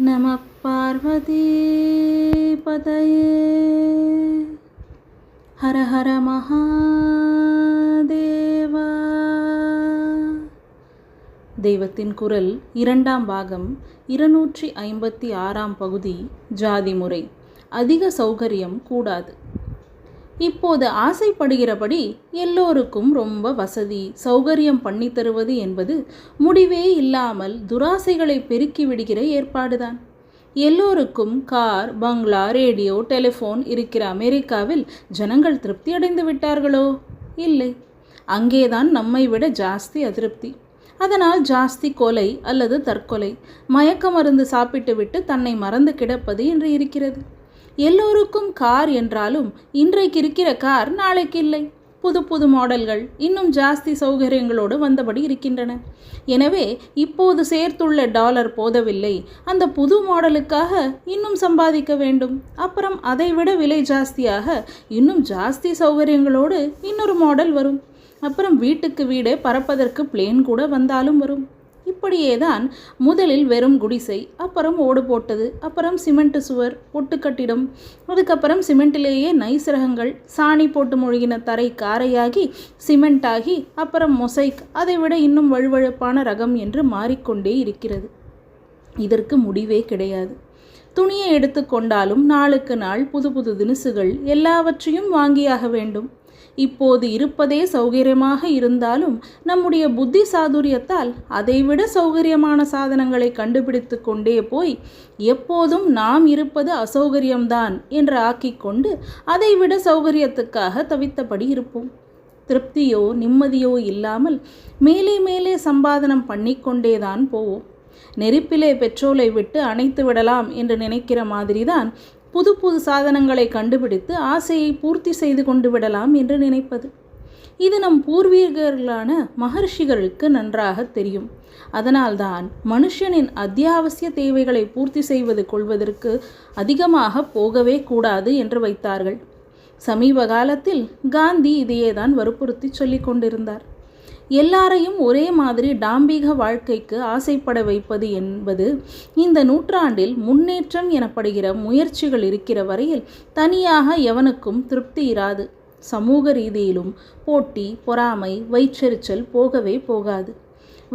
நம பார்வதி பதயே ஹர ஹர மகாதேவா. தெய்வத்தின் குரல் 2ஆம் பாகம் 256ஆம் பகுதி. ஜாதி முறை. அதிக சௌகரியம் கூடாது. இப்போது ஆசைப்படுகிறபடி எல்லோருக்கும் ரொம்ப வசதி சௌகரியம் பண்ணி தருவது என்பது முடிவே இல்லாமல் துராசைகளை பெருக்கி விடுகிற ஏற்பாடுதான். எல்லோருக்கும் கார், பங்களா, ரேடியோ, டெலிஃபோன் இருக்கிற அமெரிக்காவில் ஜனங்கள் திருப்தி அடைந்து விட்டார்களோ? இல்லை, அங்கேதான் நம்மை விட ஜாஸ்தி அதிருப்தி. அதனால் ஜாஸ்தி கொலை அல்லது தற்கொலை, மயக்க மருந்து சாப்பிட்டு விட்டு தன்னை மறந்து கிடப்பது என்று இருக்கிறது. எல்லோருக்கும் கார் என்றாலும் இன்றைக்கு இருக்கிற கார் நாளைக்கு இல்லை. புது புது மாடல்கள் இன்னும் ஜாஸ்தி சௌகரியங்களோடு வந்தபடி இருக்கின்றன. எனவே இப்போது சேர்த்துள்ள டாலர் போதவில்லை, அந்த புது மாடலுக்காக இன்னும் சம்பாதிக்க வேண்டும். அப்புறம் அதைவிட விலை ஜாஸ்தியாக இன்னும் ஜாஸ்தி சௌகரியங்களோடு இன்னொரு மாடல் வரும். அப்புறம் வீட்டுக்கு வீடே பறப்பதற்கு பிளேன் கூட வந்தாலும் வரும். இப்படியே தான் முதலில் வெறும் குடிசை, அப்புறம் ஓடு போட்டது, அப்புறம் சிமெண்ட் சுவர், பொட்டு கட்டிடம், அதுக்கப்புறம் சிமெண்டிலேயே நைஸ் ரகங்கள், சாணி போட்டு மொழிகின தரை காரையாகி சிமெண்ட் ஆகி, அப்புறம் மொசைக், அதைவிட இன்னும் வழுவழுப்பான ரகம் என்று மாறிக்கொண்டே இருக்கிறது. இதற்கு முடிவே கிடையாது. துணியை எடுத்துக்கொண்டாலும் நாளுக்கு நாள் புது புது தினுசுகள், எல்லாவற்றையும் வாங்கியாக வேண்டும். இப்போது இருப்பதே சௌகரியமாக இருந்தாலும் நம்முடைய புத்தி சாதுரியத்தால் அதைவிட சௌகரியமான சாதனங்களை கண்டுபிடித்து கொண்டே போய் எப்போதும் நாம் இருப்பது அசௌகரியம்தான் என்று ஆக்கிக்கொண்டு அதைவிட சௌகரியத்துக்காக தவித்தபடி இருப்போம். திருப்தியோ நிம்மதியோ இல்லாமல் மேலே மேலே சம்பாதனம் பண்ணிக்கொண்டேதான் போவோம். நெருப்பிலே பெட்ரோலை விட்டு அணைத்து விடலாம் என்று நினைக்கிற மாதிரிதான் புது புது சாதனங்களை கண்டுபிடித்து ஆசையை பூர்த்தி செய்து கொண்டு விடலாம் என்று நினைப்பது. இது நம் பூர்வீகர்களான மகர்ஷிகளுக்கு நன்றாக தெரியும். அதனால்தான் மனுஷனின் அத்தியாவசிய தேவைகளை பூர்த்தி செய்வது கொள்வதற்கு அதிகமாக போகவே கூடாது என்று வைத்தார்கள். சமீப காலத்தில் காந்தி இதையேதான் வற்புறுத்தி சொல்லிக் கொண்டிருந்தார். எல்லாரையும் ஒரே மாதிரி டாம்பீக வாழ்க்கைக்கு ஆசைப்பட வைப்பது என்பது இந்த நூற்றாண்டில் முன்னேற்றம் எனப்படுகிற முயற்சிகள் இருக்கிற வரையில் தனியாக எவனுக்கும் திருப்தி இராது. சமூக ரீதியிலும் போட்டி, பொறாமை, வயிற்றெரிச்சல் போகவே போகாது.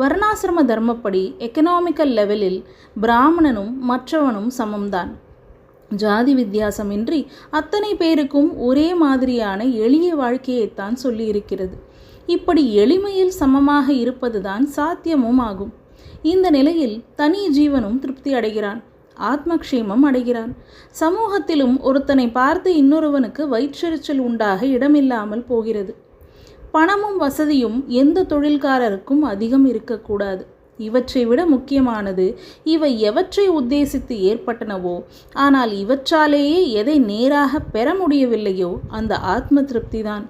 வர்ணாசிரம தர்மப்படி எக்கனாமிக்கல் லெவலில் பிராமணனும் மற்றவனும் சமம்தான். ஜாதி வித்தியாசமின்றி அத்தனை பேருக்கும் ஒரே மாதிரியான எளிய வாழ்க்கையைத்தான் சொல்லியிருக்கிறது. இப்படி எளிமையில் சமமாக இருப்பதுதான் சாத்தியமும் ஆகும். இந்த நிலையில் தனி ஜீவனும் திருப்தி அடைகிறான், ஆத்மக்ஷேமம் அடைகிறான். சமூகத்திலும் ஒருத்தனை பார்த்து இன்னொருவனுக்கு வயிற்றெரிச்சல் உண்டாக இடமில்லாமல் போகிறது. பணமும் வசதியும் எந்த தொழில்காரருக்கும் அதிகம் இருக்கக்கூடாது. இவற்றை விட முக்கியமானது இவை எவற்றை உத்தேசித்து ஏற்பட்டனவோ, ஆனால் இவற்றாலேயே எதை நேராக பெற முடியவில்லையோ அந்த ஆத்ம திருப்திதான்,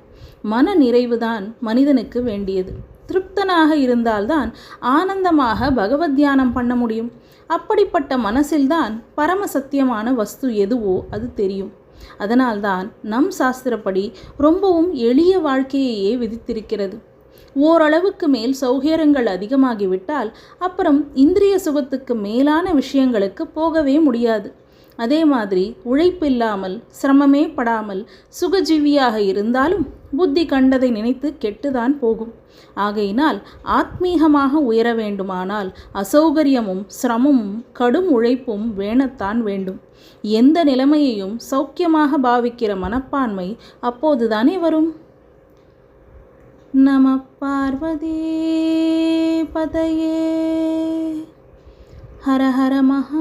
மன நிறைவுதான் மனிதனுக்கு வேண்டியது. திருப்தனாக இருந்தால்தான் ஆனந்தமாக பகவத் தியானம் பண்ண முடியும். அப்படிப்பட்ட மனசில்தான் பரம சத்தியமான வஸ்து எதுவோ அது தெரியும். அதனால்தான் நம் சாஸ்திரப்படி ரொம்பவும் எளிய வாழ்க்கையையே விதித்திருக்கிறது. ஓரளவுக்கு மேல் சௌகரியங்கள் அதிகமாகிவிட்டால் அப்புறம் இந்திரிய சுகத்துக்கு மேலான விஷயங்களுக்கு போகவே முடியாது. அதே மாதிரி உழைப்பில்லாமல் சிரமமே படாமல் சுகஜீவியாக இருந்தாலும் புத்தி கண்டதை நினைத்து கெட்டுதான் போகும். ஆகையினால் ஆத்மீகமாக உயர வேண்டுமானால் அசௌகரியமும் சிரமமும் கடும் உழைப்பும் வேணத்தான் வேண்டும். எந்த நிலைமையையும் சௌக்கியமாக பாவிக்கிற மனப்பான்மை அப்போதுதானே வரும். நம பார்வதி பதயே ஹர ஹர மகாதேவா.